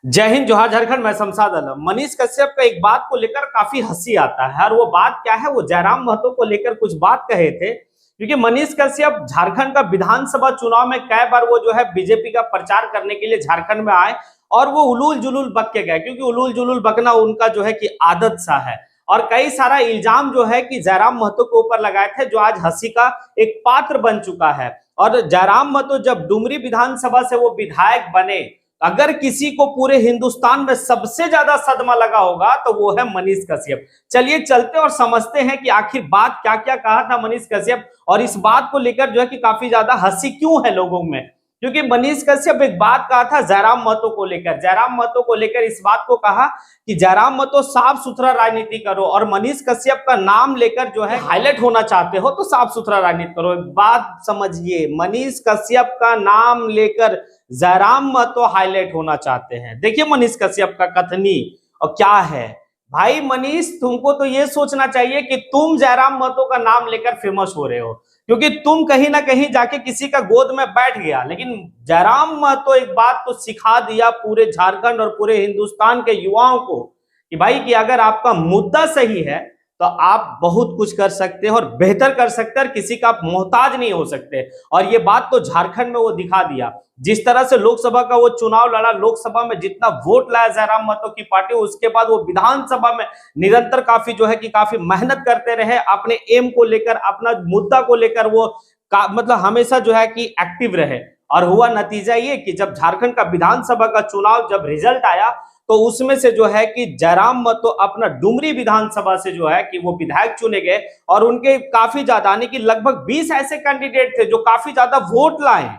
जय हिंद जोहार झारखंड। मैं शमशाद आलम। मनीष कश्यप का एक बात को लेकर काफी हंसी आता है और वो बात क्या है, वो जयराम महतो को लेकर कुछ बात कहे थे। क्योंकि मनीष कश्यप झारखंड का विधानसभा चुनाव में कई बार वो जो है बीजेपी का प्रचार करने के लिए झारखंड में आए और वो उलूल जुलूल बक के गए, क्योंकि उलूल जुलूल बकना उनका जो है कि आदत सा है। और कई सारा इल्जाम जो है कि जयराम महतो के ऊपर लगाए थे, जो आज हंसी का एक पात्र बन चुका है। और जयराम महतो जब डुमरी विधानसभा से वो विधायक बने, अगर किसी को पूरे हिंदुस्तान में सबसे ज्यादा सदमा लगा होगा तो वो है मनीष कश्यप। चलिए चलते और समझते हैं कि आखिर बात क्या क्या कहा था मनीष कश्यप, और इस बात को लेकर जो है कि काफी ज्यादा हंसी क्यों है लोगों में। क्योंकि मनीष कश्यप एक बात कहा था जयराम महतो को लेकर, जयराम महतो को लेकर इस बात को कहा कि जयराम महतो साफ सुथरा राजनीति करो, और मनीष कश्यप का नाम लेकर जो है हाईलाइट होना चाहते हो तो साफ सुथरा राजनीति करो। बात समझिए, मनीष कश्यप का नाम लेकर जयराम महतो हाईलाइट होना चाहते हैं। देखिए मनीष कश्यप का कथनी और क्या है। भाई मनीष, तुमको तो ये सोचना चाहिए कि तुम जयराम महतो का नाम लेकर फेमस हो रहे हो, क्योंकि तुम कहीं ना कहीं जाके किसी का गोद में बैठ गया। लेकिन जयराम महतो एक बात तो सिखा दिया पूरे झारखंड और पूरे हिंदुस्तान के युवाओं को कि भाई कि अगर आपका मुद्दा सही है तो आप बहुत कुछ कर सकते हैं और बेहतर कर सकते हैं, और किसी का आप मोहताज नहीं हो सकते। और ये बात तो झारखंड में वो दिखा दिया। जिस तरह से लोकसभा का वो चुनाव लड़ा, लोकसभा में जितना वोट लाया जयराम महतो की पार्टी, उसके बाद वो विधानसभा में निरंतर काफी जो है कि काफी मेहनत करते रहे, अपने एम को लेकर, अपना मुद्दा को लेकर वो मतलब हमेशा जो है कि एक्टिव रहे। और हुआ नतीजा ये कि जब झारखंड का विधानसभा का चुनाव जब रिजल्ट आया तो उसमें से जो है कि जयराम महतो अपना डुमरी विधानसभा से जो है कि वो विधायक चुने गए, और उनके काफी ज्यादा यानी कि लगभग 20 ऐसे कैंडिडेट थे जो काफी ज्यादा वोट लाए।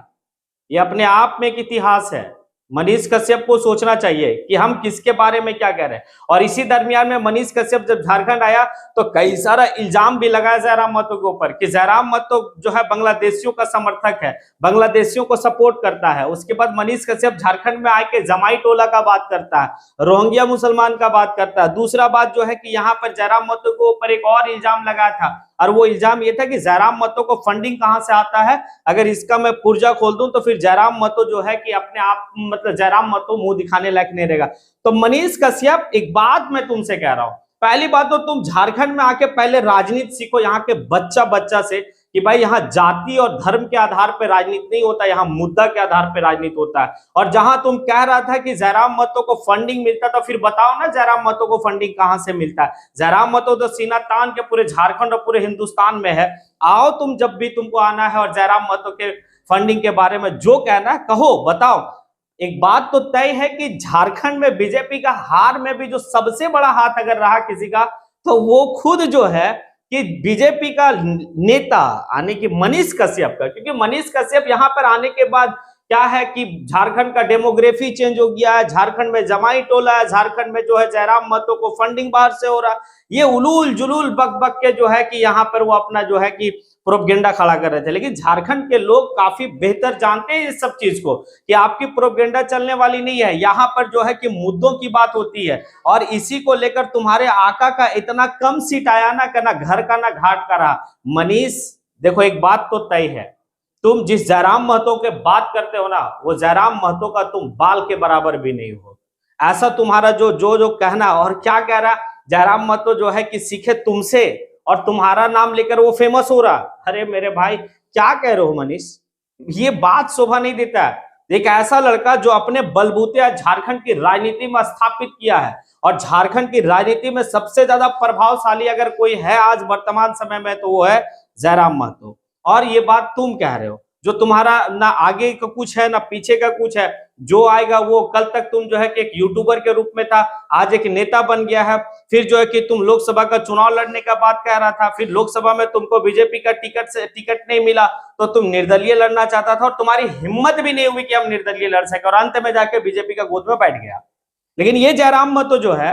ये अपने आप में एक इतिहास है। मनीष कश्यप को सोचना चाहिए कि हम किसके बारे में क्या कह रहे हैं। और इसी दरमियान में मनीष कश्यप जब झारखंड आया तो कई सारा इल्जाम भी लगाया जयराम महतो के ऊपर कि जयराम महतो जो है बांग्लादेशियों का समर्थक है, बांग्लादेशियों को सपोर्ट करता है। उसके बाद मनीष कश्यप झारखंड में आके जमाई टोला का बात करता है, रोहिंग्या मुसलमान का बात करता है। दूसरा बात जो है कि यहाँ पर जयराम महतो के ऊपर एक और इल्जाम लगाया था, और वो इल्जाम ये था कि जयराम महतो को फंडिंग कहां से आता है। अगर इसका मैं पुर्जा खोल दूं तो फिर जयराम महतो जो है कि अपने आप मतलब जयराम महतो मुंह दिखाने लायक नहीं रहेगा। तो मनीष कश्यप, एक बात मैं तुमसे कह रहा हूं, पहली बात तो तुम झारखंड में आके पहले राजनीति सीखो यहाँ के बच्चा बच्चा से कि भाई यहाँ जाति और धर्म के आधार पर राजनीति नहीं होता, यहाँ मुद्दा के आधार पर राजनीति होता है। और जहां तुम कह रहा था कि जयराम महतो को फंडिंग मिलता, तो फिर बताओ ना जयराम महतो को फंडिंग कहां से मिलता है। जयराम महतो तो सीना तान के पूरे झारखंड और पूरे हिंदुस्तान में है। आओ तुम जब भी तुमको आना है और जयराम महतो के फंडिंग के बारे में जो कहना है कहो, बताओ। एक बात तो तय है कि झारखंड में बीजेपी का हार में भी जो सबसे बड़ा हाथ अगर रहा किसी का, तो वो खुद जो है कि बीजेपी का नेता यानी कि मनीष कश्यप का। क्योंकि मनीष कश्यप यहाँ पर आने के बाद क्या है कि झारखंड का डेमोग्राफी चेंज हो गया है, झारखंड में जमाई टोला है, झारखंड में जो है जयराम महतो को फंडिंग बाहर से हो रहा है। ये उलूल जुलूल बक बक के जो है कि यहाँ पर वो अपना जो है कि प्रोपगेंडा खड़ा कर रहे थे। लेकिन झारखंड के लोग काफी बेहतर जानते हैं इस सब चीज को कि आपकी प्रोपगेंडा चलने वाली नहीं है। यहाँ पर जो है कि मुद्दों की बात होती है, और इसी को लेकर तुम्हारे आका का इतना कम सीट आया ना, करना घर का ना घाट का रहा। मनीष देखो, एक बात तो तय है, तुम जिस जयराम महतो के बात करते हो ना, वो जयराम महतो का तुम बाल के बराबर भी नहीं हो। ऐसा तुम्हारा जो जो जो कहना, और क्या कह रहा जयराम महतो जो है कि सीखे तुमसे, और तुम्हारा नाम लेकर वो फेमस हो रहा। अरे मेरे भाई, क्या कह रहे हो मनीष, ये बात शोभा नहीं देता है। एक ऐसा लड़का जो अपने बलबूते झारखंड की राजनीति में स्थापित किया है, और झारखंड की राजनीति में सबसे ज्यादा प्रभावशाली अगर कोई है आज वर्तमान समय में तो वो है जयराम महतो। और ये बात तुम कह रहे हो, जो तुम्हारा ना आगे का कुछ है ना पीछे का कुछ है। जो आएगा वो, कल तक तुम जो है कि एक यूट्यूबर के रूप में था, आज एक नेता बन गया है। फिर जो है कि तुम लोकसभा का चुनाव लड़ने का बात कह रहा था, फिर लोकसभा में तुमको बीजेपी का टिकट नहीं मिला तो तुम निर्दलीय लड़ना चाहता था, और तुम्हारी हिम्मत भी नहीं हुई कि हम निर्दलीय लड़ सके, और अंत में जाके बीजेपी का गोद में बैठ गया। लेकिन ये जयराम महतो जो है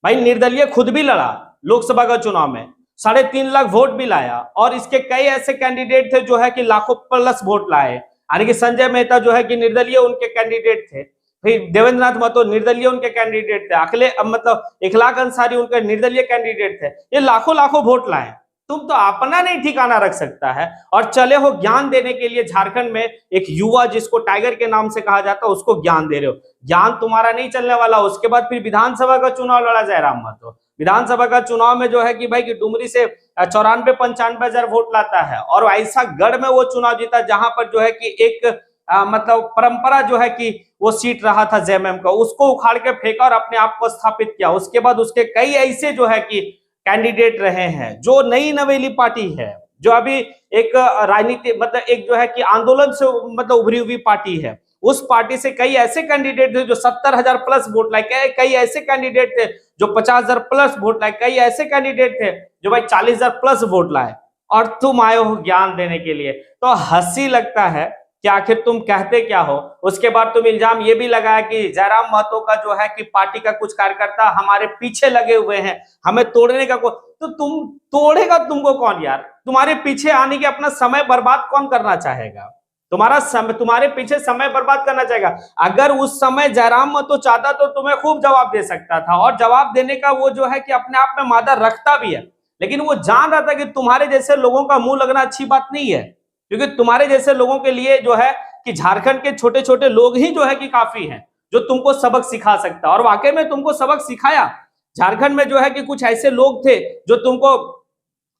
भाई, निर्दलीय खुद भी लड़ा लोकसभा का चुनाव में, 3.5 लाख वोट भी लाया, और इसके कई ऐसे कैंडिडेट थे जो है कि लाखों प्लस वोट लाए। यानी कि संजय मेहता जो है कि निर्दलीय उनके कैंडिडेट थे, फिर देवेंद्र नाथ महतो निर्दलीय उनके कैंडिडेट थे, अखिले मतलब इखलाक अंसारी उनके निर्दलीय कैंडिडेट थे। ये लाखों लाखों वोट लाए, तुम तो अपना नहीं ठिकाना रख सकता है और चले हो ज्ञान देने के लिए झारखंड में एक युवा जिसको टाइगर के नाम से कहा जाता है उसको ज्ञान दे रहे हो। ज्ञान तुम्हारा नहीं चलने वाला। उसके बाद फिर विधानसभा का चुनाव लड़ा जयराम महतो। विधानसभा का चुनाव में जो है कि भाई कि डुमरी से 94-95 हजार वोट लाता है और ऐसा गढ़ में वो चुनाव जीता जहां पर जो है कि एक मतलब परंपरा जो है कि वो सीट रहा था जेएमएम का, उसको उखाड़ के फेंका और अपने आप को स्थापित किया। उसके बाद उसके कई ऐसे जो है कि कैंडिडेट रहे हैं जो नई नवेली पार्टी है, जो अभी एक राजनीति मतलब एक जो है कि आंदोलन से मतलब उभरी हुई पार्टी है। उस पार्टी से कई ऐसे कैंडिडेट थे जो 70,000 प्लस वोट लाए, कई ऐसे कैंडिडेट थे जो 50,000 प्लस वोट लाए, कई ऐसे कैंडिडेट थे जो भाई 40,000 प्लस वोट लाए, और तुम आए हो ज्ञान देने के लिए। तो हंसी लगता है कि आखिर तुम कहते क्या हो। उसके बाद तुम इल्जाम ये भी लगाया कि जयराम महतो का जो है कि पार्टी का कुछ कार्यकर्ता हमारे पीछे लगे हुए हैं, हमें तोड़ने का तो तुम तोड़ेगा तुमको कौन यार? तुम्हारे पीछे आने के अपना समय बर्बाद कौन करना चाहेगा? तुम्हारा समय, तुम्हारे पीछे समय बर्बाद करना चाहेगा? अगर उस समय जयराम महतो चाहता तो तुम्हें खूब जवाब दे सकता था, और जवाब देने का वो जो है कि अपने आप में मादा रखता भी है। लेकिन वो जान रहा था कि तुम्हारे जैसे लोगों का मुंह लगना अच्छी बात नहीं है, क्योंकि तुम्हारे जैसे लोगों के लिए जो है कि झारखंड के छोटे छोटे लोग ही जो है कि काफी हैं जो तुमको सबक सिखा सकता है। और वाकई में तुमको सबक सिखाया। झारखंड में जो है कि कुछ ऐसे लोग थे जो तुमको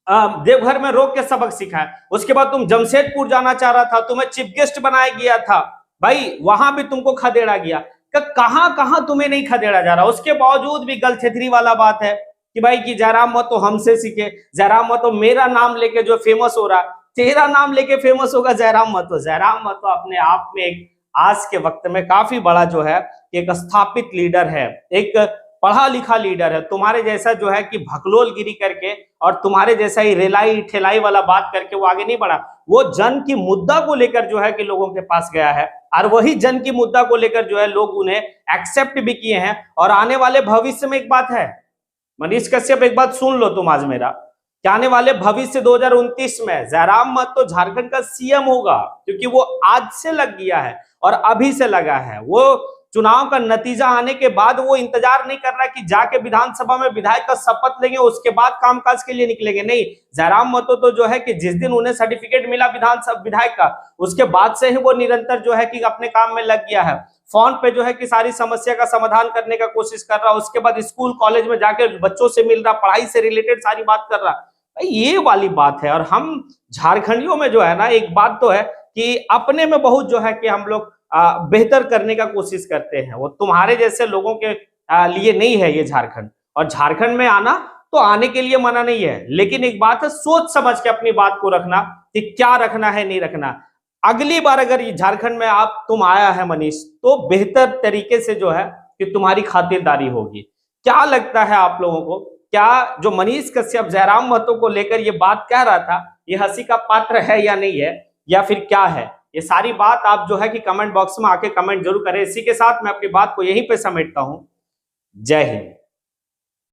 देवघर में रोक के सबक सिखाया। उसके बाद तुम जमशेदपुर जाना चाह रहा था, तुम्हें चीफ गेस्ट बनाया गया था, भाई वहां भी तुमको खदेड़ा गया। कहां कहां तुम्हें नहीं खदेड़ा जा रहा। उसके बावजूद भी गलछेत्री वाला बात है कि भाई कि जयराम महतो हमसे सीखे, जयराम महतो मेरा नाम लेके जो फेमस हो रहा, तेरा नाम लेके फेमस होगा जयराम महतो। जयराम महतो अपने आप में एक आज के वक्त में काफी बड़ा जो है एक स्थापित लीडर है, एक पढ़ा लिखा लीडर है। तुम्हारे जैसा जो है कि भकलोलगिरी करके और तुम्हारे जैसा ही रेलाई ठेलाई वाला बात करके वो आगे नहीं बढ़ा। वो जन की मुद्दा को लेकर जो है कि लोगों के पास गया है, और वही जन की मुद्दा को लेकर जो है लोग उन्हें एक्सेप्ट भी किए हैं। और आने वाले भविष्य में एक बात है मनीष कश्यप, एक बात सुन लो तुम आज मेरा, कि आने वाले भविष्य 2029 में जयराम महतो झारखंड का सीएम होगा, क्योंकि वो आज से लग गया है और अभी से लगा है। वो चुनाव का नतीजा आने के बाद वो इंतजार नहीं कर रहा कि जाके विधानसभा में विधायक का शपथ लेंगे उसके बाद कामकाज के लिए निकलेंगे। नहीं, जयराम महतो तो जो है कि जिस दिन उन्हें सर्टिफिकेट मिला विधानसभा विधायक का, उसके बाद से ही वो निरंतर जो है कि अपने काम में लग गया है। फोन पे जो है कि सारी समस्या का समाधान करने का कोशिश कर रहा, उसके बाद स्कूल कॉलेज में जाके बच्चों से मिल रहा, पढ़ाई से रिलेटेड सारी बात कर रहा। ये वाली बात है। और हम झारखंडियों में जो है ना, एक बात तो है कि अपने में बहुत जो है कि हम लोग बेहतर करने का कोशिश करते हैं। वो तुम्हारे जैसे लोगों के लिए नहीं है ये झारखंड। और झारखंड में आना तो आने के लिए मना नहीं है, लेकिन एक बात है सोच समझ के अपनी बात को रखना कि क्या रखना है नहीं रखना। अगली बार अगर ये झारखंड में आप तुम आया है मनीष, तो बेहतर तरीके से जो है कि तुम्हारी खातिरदारी होगी। क्या लगता है आप लोगों को, क्या जो मनीष कश्यप जयराम महतो को लेकर ये बात कह रहा था ये हंसी का पात्र है या नहीं है, या फिर क्या है? ये सारी बात आप जो है कि कमेंट बॉक्स में आके कमेंट जरूर करें। इसी के साथ मैं अपनी बात को यहीं पे समेटता हूं। जय हिंद।